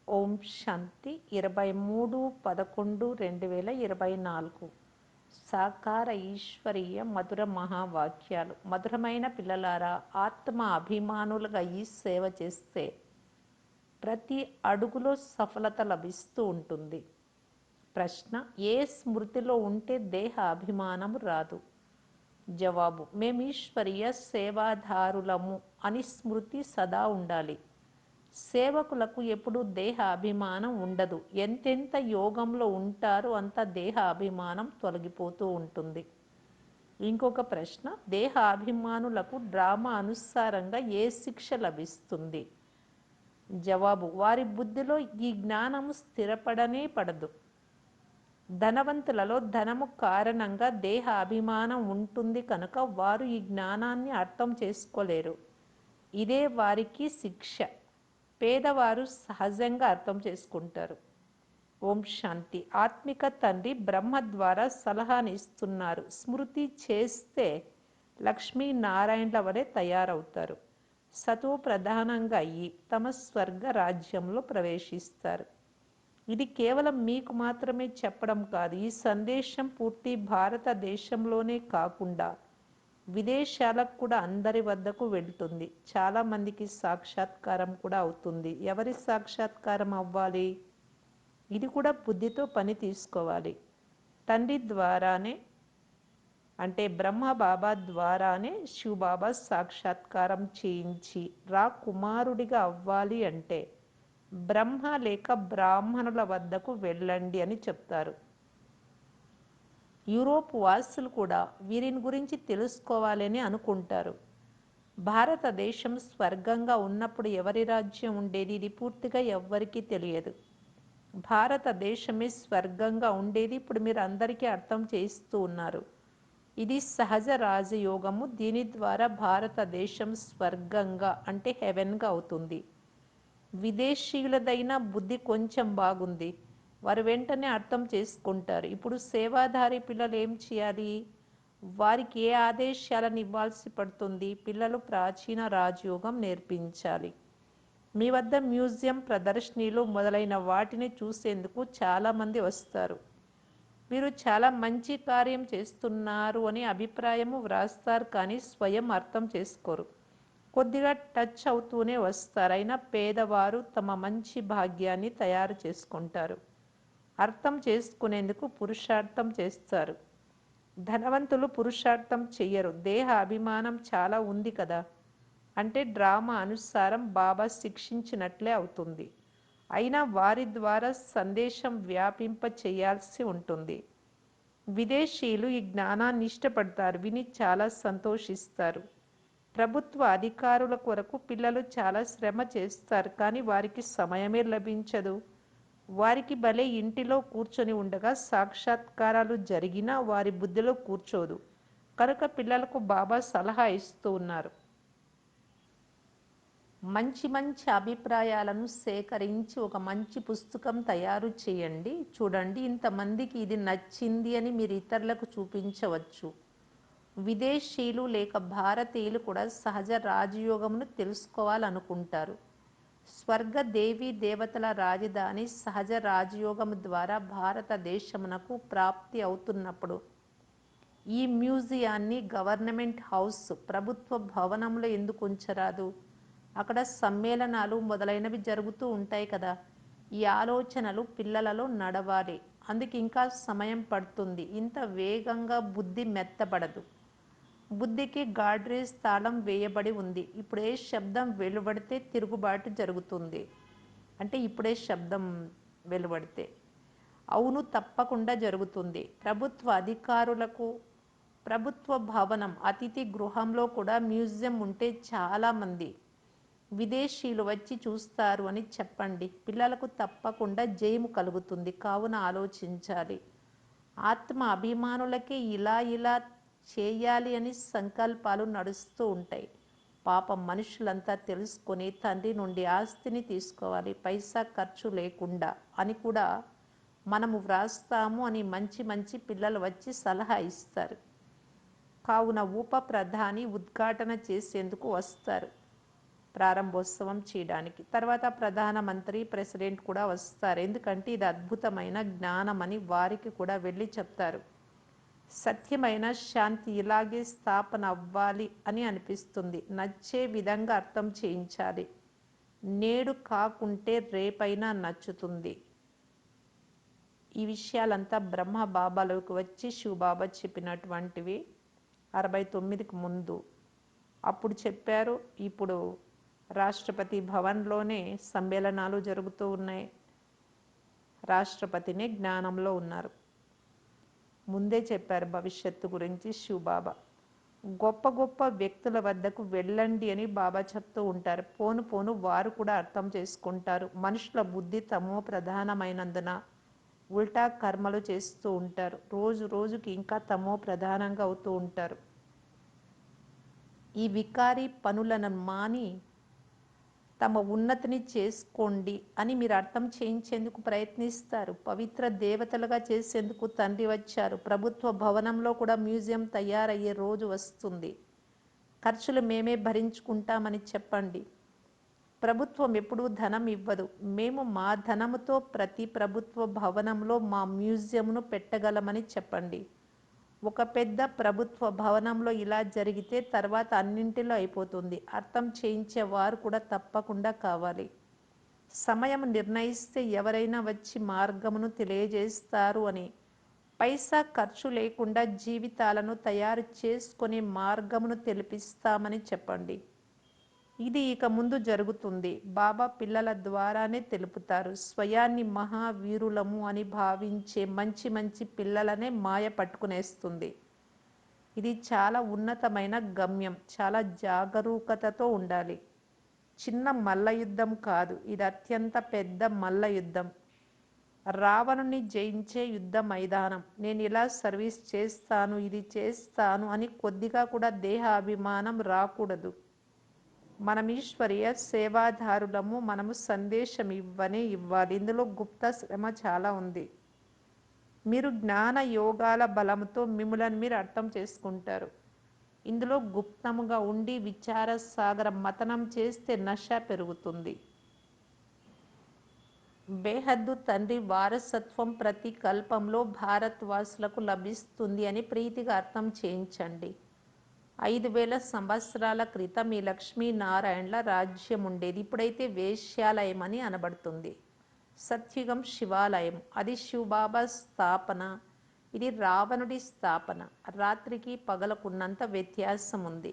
ఓం శాంతి 23/11/2024 సాకార ఈశ్వరీయ మధుర మహావాక్యాలు. మధురమైన పిల్లలారా, ఆత్మ అభిమానులుగా ఈ సేవ చేస్తే ప్రతి అడుగులో సఫలత లభిస్తూ ఉంటుంది. ప్రశ్న: ఏ స్మృతిలో ఉంటే దేహ అభిమానం రాదు? జవాబు: మేము ఈశ్వరీయ సేవాదారులము అని స్మృతి సదా ఉండాలి. సేవకులకు ఎప్పుడు దేహ అభిమానం ఉండదు. ఎంతెంత యోగంలో ఉంటారో అంత దేహ అభిమానం తొలగిపోతూ ఉంటుంది. ఇంకొక ప్రశ్న: దేహ అభిమానులకు డ్రామా అనుసారంగా ఏ శిక్ష లభిస్తుంది? జవాబు: వారి బుద్ధిలో ఈ జ్ఞానము స్థిరపడనే పడదు. ధనవంతులలో ధనము కారణంగా దేహ అభిమానం ఉంటుంది కనుక వారు ఈ జ్ఞానాన్ని అర్థం చేసుకోలేరు. ఇదే వారికి శిక్ష. పేదవారు సహజంగా అర్థం చేసుకుంటారు. ఓం శాంతి. ఆత్మిక తండ్రి బ్రహ్మ ద్వారా సలహాని ఇస్తున్నారు. స్మృతి చేస్తే లక్ష్మీనారాయణల వలె తయారవుతారు. సతో ప్రధానంగా అయ్యి తమ స్వర్గ రాజ్యంలో ప్రవేశిస్తారు. ఇది కేవలం మీకు మాత్రమే చెప్పడం కాదు. ఈ సందేశం పూర్తి భారతదేశంలోనే కాకుండా విదేశాలకు కూడా అందరి వద్దకు వెళ్తుంది. చాలా మందికి సాక్షాత్కారం కూడా అవుతుంది. ఎవరి సాక్షాత్కారం అవ్వాలి? ఇది కూడా బుద్ధితో పని తీసుకోవాలి. తండ్రి ద్వారానే, అంటే బ్రహ్మ బాబా ద్వారానే శివబాబా సాక్షాత్కారం చేయించి కుమారుడిగా అవ్వాలి అంటే బ్రహ్మ లేక బ్రాహ్మణుల వద్దకు వెళ్ళండి అని చెప్తారు. యూరోప్ వాసులు కూడా వీరిని గురించి తెలుసుకోవాలని అనుకుంటారు. భారతదేశం స్వర్గంగా ఉన్నప్పుడు ఎవరి రాజ్యం ఉండేది? ఇది పూర్తిగా ఎవ్వరికీ తెలియదు. భారతదేశమే స్వర్గంగా ఉండేది. ఇప్పుడు మీరు అందరికీ అర్థం చేస్తూ ఉన్నారు. ఇది సహజ రాజయోగము. దీని ద్వారా భారతదేశం స్వర్గంగా అంటే హెవెన్గా అవుతుంది. విదేశీయులదైన బుద్ధి కొంచెం బాగుంది, వారు వెంటనే అర్థం చేసుకుంటారు. ఇప్పుడు సేవాధారి పిల్లలు ఏం చేయాలి? వారికి ఏ ఆదేశాలను ఇవ్వాల్సి పడుతుంది? పిల్లలు ప్రాచీన రాజయోగం నేర్పించాలి. మీ వద్ద మ్యూజియం, ప్రదర్శనలు మొదలైన వాటిని చూసేందుకు చాలామంది వస్తారు. మీరు చాలా మంచి కార్యం చేస్తున్నారు అని అభిప్రాయము వ్రాస్తారు, కానీ స్వయం అర్థం చేసుకోరు. కొద్దిగా టచ్ అవుతూనే వస్తారు. అయినా పేదవారు తమ మంచి భాగ్యాన్ని తయారు చేసుకుంటారు. అర్థం చేసుకునేందుకు పురుషార్థం చేస్తారు. ధనవంతులు పురుషార్థం చెయ్యరు. దేహ అభిమానం చాలా ఉంది కదా, అంటే డ్రామా అనుసారం బాబా శిక్షించినట్లే అవుతుంది. అయినా వారి ద్వారా సందేశం వ్యాపింప చేయాల్సి ఉంటుంది. విదేశీయులు ఈ జ్ఞానాన్ని ఇష్టపడతారు, విని చాలా సంతోషిస్తారు. ప్రభుత్వ అధికారుల కొరకు పిల్లలు చాలా శ్రమ చేస్తారు, కానీ వారికి సమయమే లభించదు. వారికి భలే ఇంటిలో కూర్చొని ఉండగా సాక్షాత్కారాలు జరిగినా వారి బుద్ధిలో కూర్చోదు. కనుక పిల్లలకు బాబా సలహా ఇస్తూ ఉన్నారు. మంచి మంచి అభిప్రాయాలను సేకరించి ఒక మంచి పుస్తకం తయారు చేయండి. చూడండి, ఇంతమందికి ఇది నచ్చింది అని మీరు ఇతరులకు చూపించవచ్చు. విదేశీయులు లేక భారతీయులు కూడా సహజ రాజయోగమును తెలుసుకోవాలనుకుంటారు. స్వర్గ దేవీ దేవతల రాజధాని సహజ రాజయోగము ద్వారా భారతదేశమునకు ప్రాప్తి అవుతున్నప్పుడు ఈ మ్యూజియాన్ని గవర్నమెంట్ హౌస్, ప్రభుత్వ భవనంలో ఎందుకు ఉంచరాదు? అక్కడ సమ్మేళనాలు మొదలైనవి జరుగుతూ ఉంటాయి కదా. ఈ ఆలోచనలు పిల్లలలో నడవాలి. అందుకు ఇంకా సమయం పడుతుంది. ఇంత వేగంగా బుద్ధి మెత్తబడదు. బుద్ధికి గాడ్రేజ్ తాళం వేయబడి ఉంది. ఇప్పుడే శబ్దం వెలువడితే తిరుగుబాటు జరుగుతుంది. అంటే ఇప్పుడే శబ్దం వెలువడితే అవును, తప్పకుండా జరుగుతుంది. ప్రభుత్వ అధికారులకు ప్రభుత్వ భవనం, అతిథి గృహంలో కూడా మ్యూజియం ఉంటే చాలామంది విదేశీయులు వచ్చి చూస్తారు అని చెప్పండి. పిల్లలకు తప్పకుండా జయము కలుగుతుంది. కావున ఆలోచించాలి. ఆత్మ అభిమానులకే ఇలా ఇలా చేయాలి అని సంకల్పాలు నడుస్తూ ఉంటాయి. పాపం మనుషులంతా తెలుసుకొని తండ్రి నుండి ఆస్తిని తీసుకోవాలి, పైసా ఖర్చు లేకుండా అని కూడా మనము వ్రాస్తాము అని మంచి మంచి పిల్లలు వచ్చి సలహా ఇస్తారు. కావున ఉప ప్రధాని ఉద్ఘాటన చేసేందుకు వస్తారు. ప్రారంభోత్సవం చేయడానికి. తర్వాత ప్రధానమంత్రి, ప్రెసిడెంట్ కూడా వస్తారు. ఎందుకంటే ఇది అద్భుతమైన జ్ఞానం అని వారికి కూడా వెళ్ళి చెప్తారు. సత్యమైన శాంతి ఇలాగే స్థాపన అవ్వాలి అని అనిపిస్తుంది. నచ్చే విధంగా అర్థం చేయించాలి. నేడు కాకుంటే రేపైనా నచ్చుతుంది. ఈ విషయాలంతా బ్రహ్మ బాబాలోకి వచ్చి శివబాబా చెప్పినటువంటివి 69కి ముందు. అప్పుడు చెప్పారు. ఇప్పుడు రాష్ట్రపతి భవన్లోనే సమ్మేళనాలు జరుగుతూ ఉన్నాయి. రాష్ట్రపతినే జ్ఞానంలో ఉన్నారు. ముందే చెప్పారు భవిష్యత్తు గురించి శివబాబా. గొప్ప గొప్ప వ్యక్తుల వద్దకు వెళ్ళండి అని బాబా చెప్తూ ఉంటారు. పోను పోను వారు కూడా అర్థం చేసుకుంటారు. మనుషుల బుద్ధి తమో ప్రధానమైనందున ఉల్టా కర్మలు చేస్తూ ఉంటారు. రోజు రోజుకి ఇంకా తమో ప్రధానంగా అవుతూ ఉంటారు. ఈ వికారి పనులను మాని తమ ఉన్నతిని చేసుకోండి అని మీరు అర్థం చేయించేందుకు ప్రయత్నిస్తారు. పవిత్ర దేవతలుగా చేసేందుకు తండ్రి వచ్చారు. ప్రభుత్వ భవనంలో కూడా మ్యూజియం తయారయ్యే రోజు వస్తుంది. ఖర్చులు మేమే భరించుకుంటామని చెప్పండి. ప్రభుత్వం ఎప్పుడూ ధనం ఇవ్వదు. మేము మా ధనముతో ప్రతి ప్రభుత్వ భవనంలో మా మ్యూజియంను పెట్టగలమని చెప్పండి. ఒక పెద్ద ప్రభుత్వ భవనంలో ఇలా జరిగితే తర్వాత అన్నింటిలో అయిపోతుంది. అర్థం చేయించే వారు కూడా తప్పకుండా కావాలి. సమయం నిర్ణయిస్తే ఎవరైనా వచ్చి మార్గమును తెలియజేస్తారు అని. పైసా ఖర్చు లేకుండా జీవితాలను తయారు చేసుకునే మార్గమును తెలిపిస్తామని చెప్పండి. ఇది ఇక ముందు జరుగుతుంది. బాబా పిల్లల ద్వారానే తెలుపుతారు. స్వయాన్ని మహావీరులము అని భావించే మంచి మంచి పిల్లలనే మాయ పట్టుకునేస్తుంది. ఇది చాలా ఉన్నతమైన గమ్యం. చాలా జాగరూకతతో ఉండాలి. చిన్న మల్ల యుద్ధం కాదు, ఇది అత్యంత పెద్ద మల్ల యుద్ధం. రావణుని జయించే యుద్ధ మైదానం. నేను ఇలా సర్వీస్ చేస్తాను, ఇది చేస్తాను అని కొద్దిగా కూడా దేహ అభిమానం రాకూడదు. మనం ఈశ్వరీయ సేవాదారులము. మనము సందేశం ఇవ్వాలి. ఇందులో గుప్త శ్రమ చాలా ఉంది. మీరు జ్ఞాన యోగాల బలంతో మిమ్మల్ని మీరు అర్థం చేసుకుంటారు. ఇందులో గుప్తముగా ఉండి విచార సాగర మతనం చేస్తే నశ పెరుగుతుంది. బేహద్దు తండ్రి వారసత్వం ప్రతి కల్పంలో భారత్ వాసులకు లభిస్తుంది అని ప్రీతిగా అర్థం చేయించండి. 5000 సంవత్సరాల క్రితం ఈ లక్ష్మీనారాయణల రాజ్యం ఉండేది. ఇప్పుడైతే వేశ్యాలయం అని అనబడుతుంది. సత్యుగం శివాలయం. అది శివబాబా స్థాపన. ఇది రావణుడి స్థాపన. రాత్రికి పగలకున్నంత వ్యత్యాసం ఉంది.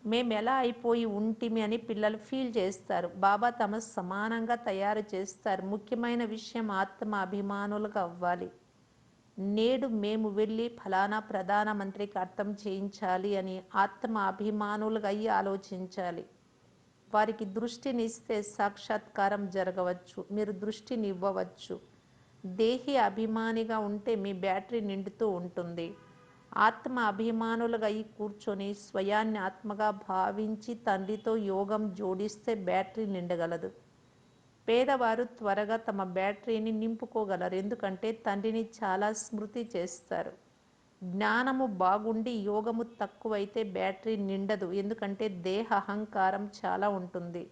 మేమెలా అయిపోయి ఉంటిమి అని పిల్లలు ఫీల్ చేస్తారు. బాబా తమ సమానంగా తయారు చేస్తారు. ముఖ్యమైన విషయం ఆత్మ అభిమానులుగా అవ్వాలి. నేడు మేము వెళ్ళి ఫలానా ప్రధానమంత్రికి అర్థం చేయించాలి అని ఆత్మ అభిమానులుగా అయ్యి ఆలోచించాలి. వారికి దృష్టినిస్తే సాక్షాత్కారం జరగవచ్చు. మీరు దృష్టిని ఇవ్వవచ్చు. దేహి అభిమానిగా ఉంటే మీ బ్యాటరీ నిండుతూ ఉంటుంది. ఆత్మ అభిమానులుగా అయి కూర్చొని స్వయాన్ని ఆత్మగా భావించి తండ్రితో యోగం జోడిస్తే బ్యాటరీ నిండగలదు. పేదవారు త్వరగా తమ బ్యాటరీని నింపుకోగలరు. ఎందుకంటే తండ్రిని చాలా స్మృతి చేస్తారు. జ్ఞానము బాగుండి యోగము తక్కువైతే బ్యాటరీ నిండదు. ఎందుకంటే దేహ అహంకారం చాలా ఉంటుంది.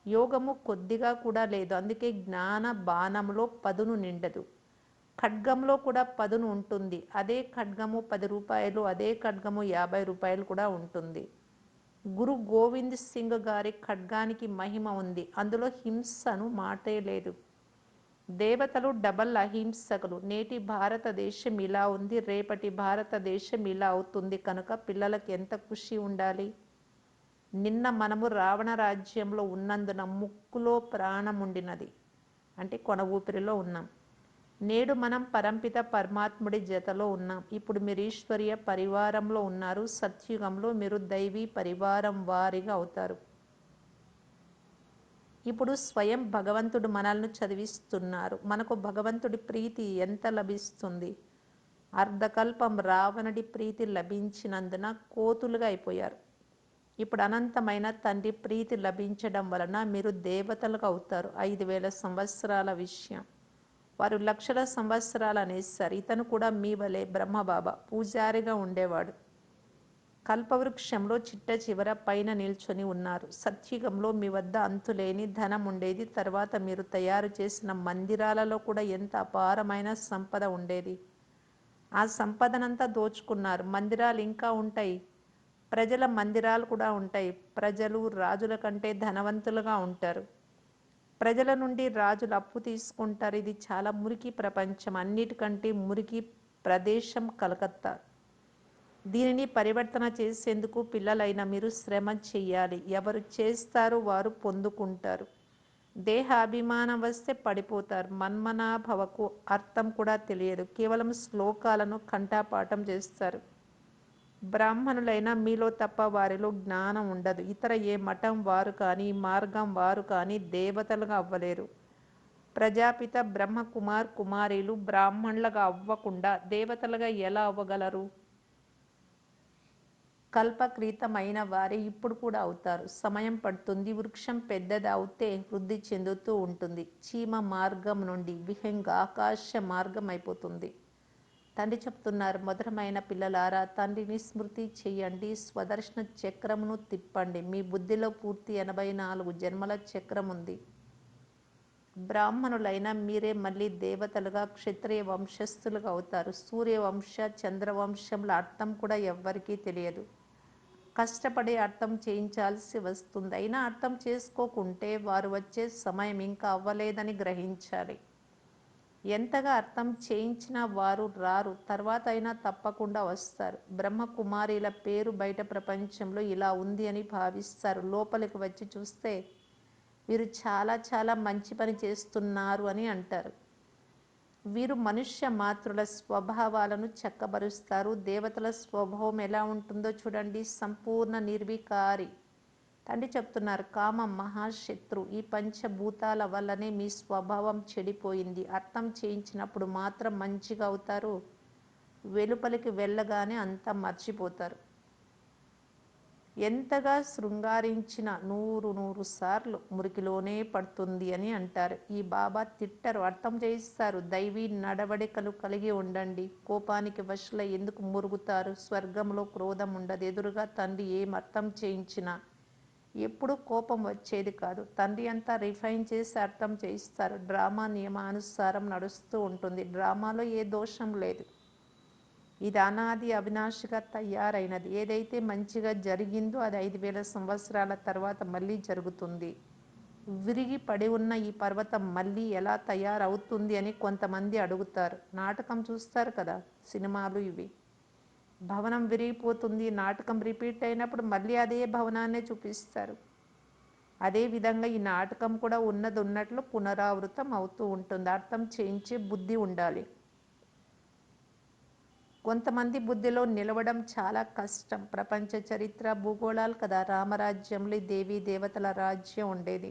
యోగము కొద్దిగా కూడా లేదు. అందుకే జ్ఞాన బాణంలో పదును నిండదు. ఖడ్గంలో కూడా పదును ఉంటుంది. అదే ఖడ్గము 10 రూపాయలు, అదే ఖడ్గము 50 రూపాయలు కూడా ఉంటుంది. గురు గోవింద్ సింగ్ గారి ఖడ్గానికి మహిమ ఉంది. అందులో హింసను మాటే లేదు. దేవతలు డబల్ అహింసకులు. నేటి భారతదేశం ఇలా ఉంది, రేపటి భారతదేశం ఇలా అవుతుంది. కనుక పిల్లలకు ఎంత ఖుషి ఉండాలి. నిన్న మనము రావణ రాజ్యంలో ఉన్నందున ముక్కులో ప్రాణం ఉండినది, అంటే కొన ఊపిరిలో ఉన్నాం. నేడు మనం పరంపిత పరమాత్ముడి జతలో ఉన్నాం. ఇప్పుడు మీరు ఈశ్వరీయ పరివారంలో ఉన్నారు. సత్యుగంలో మీరు దైవీ పరివారం వారిగా అవుతారు. ఇప్పుడు స్వయం భగవంతుడు మనల్ని చదివిస్తున్నారు. మనకు భగవంతుడి ప్రీతి ఎంత లభిస్తుంది. అర్ధకల్పం రావణుడి ప్రీతి లభించినందున కోతులుగా అయిపోయారు. ఇప్పుడు అనంతమైన తండ్రి ప్రీతి లభించడం వలన మీరు దేవతలుగా అవుతారు. 5000 సంవత్సరాల విషయం. వారు లక్షల సంవత్సరాలు అనేసారు. ఇతను కూడా మీ వలె బ్రహ్మబాబా పూజారిగా ఉండేవాడు. కల్పవృక్షంలో చిట్ట చివర పైన నిల్చొని ఉన్నారు. సత్యుగంలో మీ వద్ద అంతులేని ధనం ఉండేది. తర్వాత మీరు తయారు చేసిన మందిరాలలో కూడా ఎంత అపారమైన సంపద ఉండేది. ఆ సంపదనంతా దోచుకున్నారు. మందిరాలు ఇంకా ఉంటాయి. ప్రజల మందిరాలు కూడా ఉంటాయి. ప్రజలు రాజుల కంటే ధనవంతులుగా ఉంటారు. ప్రజల నుండి రాజులు అప్పు తీసుకుంటారు. ఇది చాలా మురికి ప్రపంచం. అన్నిటికంటే మురికి ప్రదేశం కలకత్తా. దీనిని పరివర్తన చేసేందుకు పిల్లలైన మీరు శ్రమ చెయ్యాలి. ఎవరు చేస్తారో వారు పొందుకుంటారు. దేహాభిమానం వస్తే పడిపోతారు. మన్మనాభవకు అర్థం కూడా తెలియదు. కేవలం శ్లోకాలను కంఠపాఠం చేస్తారు. బ్రాహ్మణులైన మీలో తప్ప వారిలో జ్ఞానం ఉండదు. ఇతర ఏ మఠం వారు కానీ మార్గం వారు కానీ దేవతలుగా అవ్వలేరు. ప్రజాపిత బ్రహ్మకుమార్ కుమారీలు బ్రాహ్మణులుగా అవ్వకుండా దేవతలుగా ఎలా అవ్వగలరు? కల్పక్రితమైన వారే ఇప్పుడు కూడా అవుతారు. సమయం పడుతుంది. వృక్షం పెద్దది అవుతే వృద్ధి చెందుతూ ఉంటుంది. చీమ మార్గం నుండి విహంగ ఆకాశ మార్గం అయిపోతుంది. తండ్రి చెప్తున్నారు, మధురమైన పిల్లలారా, తండ్రిని స్మృతి చెయ్యండి. స్వదర్శన చక్రమును తిప్పండి. మీ బుద్ధిలో పూర్తి 84 జన్మల చక్రం ఉంది. బ్రాహ్మణులైన మీరే మళ్ళీ దేవతలుగా క్షత్రియ వంశస్థులుగా అవుతారు. సూర్యవంశ చంద్రవంశంల అర్థం కూడా ఎవ్వరికీ తెలియదు. కష్టపడి అర్థం చేయించాల్సి వస్తుంది. అయినా అర్థం చేసుకోకుంటే వారు వచ్చే సమయం ఇంకా అవ్వలేదని గ్రహించాలి. ఎంతగా అర్థం చేయించినా వారు రారు. తర్వాత అయినా తప్పకుండా వస్తారు. బ్రహ్మకుమారిల పేరు బయట ప్రపంచంలో ఇలా ఉంది అని భావిస్తారు. లోపలికి వచ్చి చూస్తే వీరు చాలా చాలా మంచి పని చేస్తున్నారు అని అంటారు. వీరు మనుష్య మాతృల స్వభావాలను చక్కబరుస్తారు. దేవతల స్వభావం ఎలా ఉంటుందో చూడండి. సంపూర్ణ నిర్వికారి. తండ్రి చెప్తున్నారు, కామం మహాశత్రు. ఈ పంచభూతాల వల్లనే మీ స్వభావం చెడిపోయింది. అర్థం చేయించినప్పుడు మాత్రం మంచిగా అవుతారు. వెలుపలికి వెళ్ళగానే అంతా మర్చిపోతారు. ఎంతగా శృంగారించిన 100 సార్లు మురికిలోనే పడుతుంది అని అంటారు. ఈ బాబా తిట్టరు, అర్థం చేయిస్తారు. దైవీ నడవడికలు కలిగి ఉండండి. కోపానికి వశులై ఎందుకు మురుగుతారు? స్వర్గంలో క్రోధం ఉండదు. ఎదురుగా తండ్రి ఏం అర్థం చేయించినా ఎప్పుడూ కోపం వచ్చేది కాదు. తండ్రి అంతా రిఫైన్ చేసి అర్థం చేయిస్తారు. డ్రామా నియమానుసారం నడుస్తూ ఉంటుంది. డ్రామాలో ఏ దోషం లేదు. ఇది అనాది అవినాశిగా తయారైనది. ఏదైతే మంచిగా జరిగిందో అది 5000 సంవత్సరాల తర్వాత మళ్ళీ జరుగుతుంది. విరిగి పడి ఉన్న ఈ పర్వతం మళ్ళీ ఎలా తయారవుతుంది అని కొంతమంది అడుగుతారు. నాటకం చూస్తారు కదా, సినిమాలు ఇవి. భవనం విరిగిపోతుంది, నాటకం రిపీట్ అయినప్పుడు మళ్ళీ అదే భవనాన్నే చూపిస్తారు. అదేవిధంగా ఈ నాటకం కూడా ఉన్నది ఉన్నట్లు పునరావృతం అవుతూ ఉంటుంది. అర్థం చేయించే బుద్ధి ఉండాలి. కొంతమంది బుద్ధిలో నిలవడం చాలా కష్టం. ప్రపంచ చరిత్ర భూగోళాలు కదా. రామరాజ్యంలో దేవీ దేవతల రాజ్యం ఉండేది.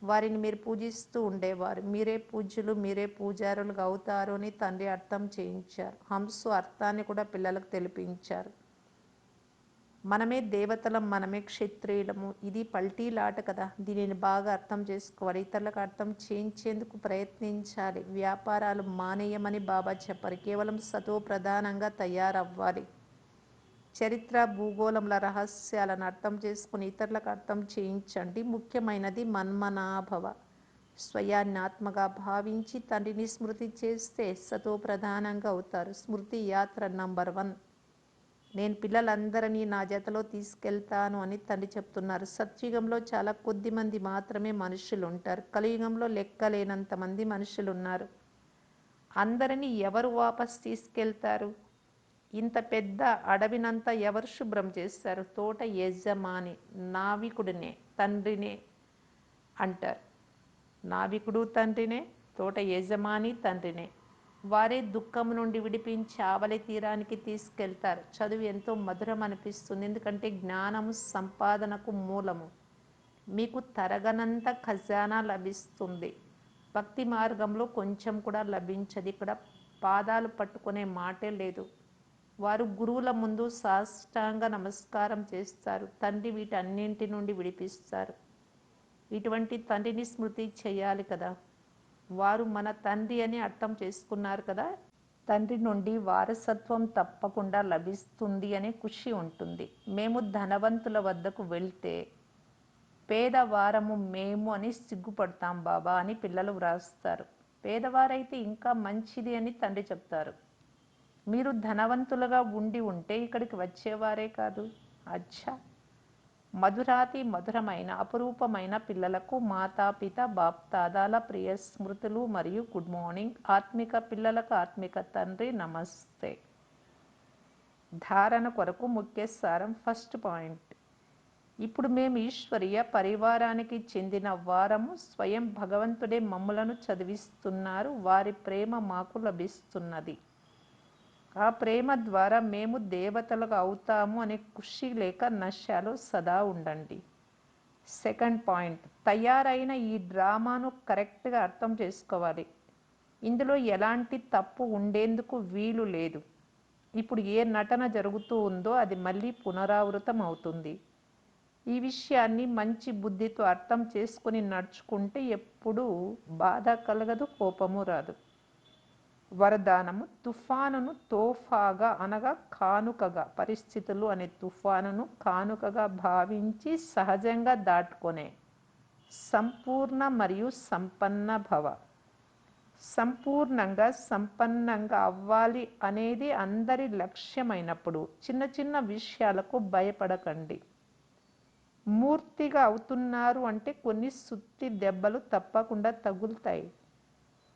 వారిని మీరు పూజిస్తూ ఉండేవారు. మీరే పూజ్యులు, మీరే పూజారులుగా అవుతారు అని తండ్రి అర్థం చేయించారు. హంసు అర్థాన్ని కూడా పిల్లలకు తెలిపించారు. మనమే దేవతలం, మనమే క్షత్రియులము. ఇది పల్టీలాట కదా. దీనిని బాగా అర్థం చేసుకోవాలి. ఇతరులకు అర్థం చేయించేందుకు ప్రయత్నించాలి. వ్యాపారాలు మానేయమని బాబా చెప్పారు. కేవలం సతో ప్రధానంగా తయారవ్వాలి. చరిత్ర భూగోళంల రహస్యాలను అర్థం చేసుకుని ఇతరులకు అర్థం చేయించండి. ముఖ్యమైనది మన్మనాభవ. స్వయాన్ని ఆత్మగా భావించి తండ్రిని స్మృతి చేస్తే సతో ప్రధానంగా అవుతారు. స్మృతి యాత్ర నంబర్ 1. నేను పిల్లలందరినీ నా జతలో తీసుకెళ్తాను అని తండ్రి చెప్తున్నారు. సత్యుగంలో చాలా కొద్ది మంది మాత్రమే మనుషులు ఉంటారు. కలియుగంలో లెక్కలేనంత మంది మనుషులు ఉన్నారు. అందరినీ ఎవరు వాపస్ తీసుకెళ్తారు? ఇంత పెద్ద అడవినంతా ఎవరు శుభ్రం చేస్తారు? తోట యజమాని, నావికుడినే, తండ్రినే అంటారు. నావికుడు తండ్రినే, తోట యజమాని తండ్రినే. వారే దుఃఖం నుండి విడిపించి ఆవలి తీరానికి తీసుకెళ్తారు. చదువు ఎంతో మధురం అనిపిస్తుంది. ఎందుకంటే జ్ఞానము సంపాదనకు మూలము. మీకు తరగనంత ఖజానా లభిస్తుంది. భక్తి మార్గంలో కొంచెం కూడా లభించదు. ఇక్కడ పాదాలు పట్టుకునే మాటే లేదు. వారు గురువుల ముందు సాష్టాంగ నమస్కారం చేస్తారు. తండ్రి వీటన్నింటి నుండి విడిపిస్తారు. ఇటువంటి తండ్రిని స్మృతి చేయాలి కదా. వారు మన తండ్రి అని అర్థం చేసుకున్నారు కదా. తండ్రి నుండి వారసత్వం తప్పకుండా లభిస్తుంది అనే ఖుషి ఉంటుంది. మేము ధనవంతుల వద్దకు వెళ్తే పేదవారము మేము అని సిగ్గుపడతాం బాబా అని పిల్లలు వ్రాస్తారు. పేదవారైతే ఇంకా మంచిది అని తండ్రి చెప్తారు. మీరు ధనవంతులుగా ఉండి ఉంటే ఇక్కడికి వచ్చేవారే కాదు. అచ్చా, మధురాతి మధురమైన అపురూపమైన పిల్లలకు మాతాపిత బాప్దాదాల ప్రియ స్మృతులు మరియు గుడ్ మార్నింగ్. ఆత్మిక పిల్లలకు ఆత్మిక తండ్రి నమస్తే. ధారణ కొరకు ముఖ్య సారం. ఫస్ట్ పాయింట్, ఇప్పుడు మేము ఈశ్వరీయ పరివారానికి చెందిన వారము. స్వయం భగవంతుడే మమ్ములను చదివిస్తున్నారు. వారి ప్రేమ మాకు లభిస్తున్నది. ఆ ప్రేమ ద్వారా మేము దేవతలుగా అవుతాము అనే ఖుషి లేక నశలో సదా ఉండండి. సెకండ్ పాయింట్, తయారైన ఈ డ్రామాను కరెక్ట్గా అర్థం చేసుకోవాలి. ఇందులో ఎలాంటి తప్పు ఉండేందుకు వీలు లేదు. ఇప్పుడు ఏ నటన జరుగుతూ ఉందో అది మళ్ళీ పునరావృతం అవుతుంది. ఈ విషయాన్ని మంచి బుద్ధితో అర్థం చేసుకుని నడుచుకుంటే ఎప్పుడూ బాధ కలగదు, కోపము రాదు. వరదానము, తుఫానును తోఫాగా అనగా కానుకగా, పరిస్థితులు అనే తుఫానును కానుకగా భావించి సహజంగా దాటుకొనే సంపూర్ణ మరియు సంపన్న భవ. సంపూర్ణంగా సంపన్నంగా అవ్వాలి అనేది అందరి లక్ష్యమైనప్పుడు చిన్న చిన్న విషయాలకు భయపడకండి. మూర్తిగా అవుతున్నారు అంటే కొన్ని సుత్తి దెబ్బలు తప్పకుండా తగులుతాయి.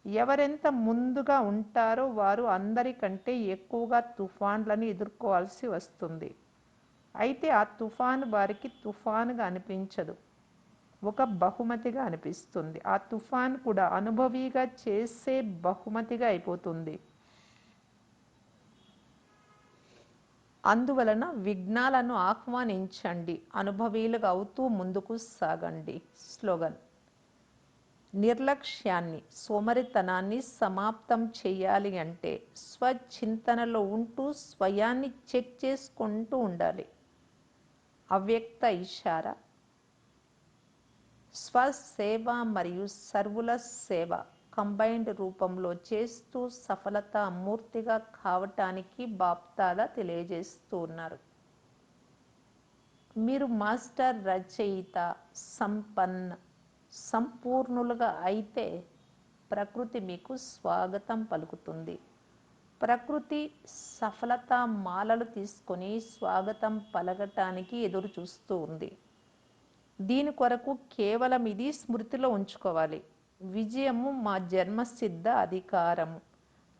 ఎవరెంత ముందుగా ఉంటారో వారు అందరికంటే ఎక్కువగా తుఫాన్లను ఎదుర్కోవాల్సి వస్తుంది. అయితే ఆ తుఫాను వారికి తుఫానుగా అనిపించదు, ఒక బహుమతిగా అనిపిస్తుంది. ఆ తుఫాన్ కూడా అనుభవిగా చేసే బహుమతిగా అయిపోతుంది. అందువలన విఘ్నాలను ఆహ్వానించండి, అనుభవీలుగా అవుతూ ముందుకు సాగండి. స్లోగన్, నిర్లక్ష్యాన్ని, సోమరితనాన్ని సమాప్తం చేయాలి అంటే స్వచింతనలో ఉంటూ స్వయాన్ని చెక్ చేసుకుంటూ ఉండాలి. అవ్యక్త ఇషారా, స్వసేవ మరియు సర్వుల సేవ కంబైన్డ్ రూపంలో చేస్తూ సఫలత మూర్తిగా కావటానికి బాప్దాదా తెలియజేస్తూ ఉన్నారు. మీరు మాస్టర్, రచయిత, సంపన్న, సంపూర్ణులుగా అయితే ప్రకృతి మీకు స్వాగతం పలుకుతుంది. ప్రకృతి సఫలతా మాలలు తీసుకొని స్వాగతం పలకటానికి ఎదురు చూస్తూ ఉంది. దీని కొరకు కేవలం ఇది స్మృతిలో ఉంచుకోవాలి. విజయము మా జన్మసిద్ధ అధికారము.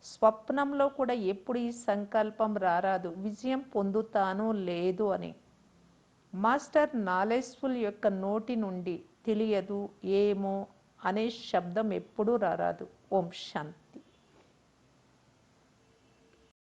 స్వప్నంలో కూడా ఎప్పుడు ఈ సంకల్పం రారాదు, విజయం పొందుతాను లేదు అని. మాస్టర్ నాలెడ్జ్ఫుల్ యొక్క నోటి నుండి తెలియదు, ఏమో అనే శబ్దం ఎప్పుడూ రారాదు. ఓం శాంతి.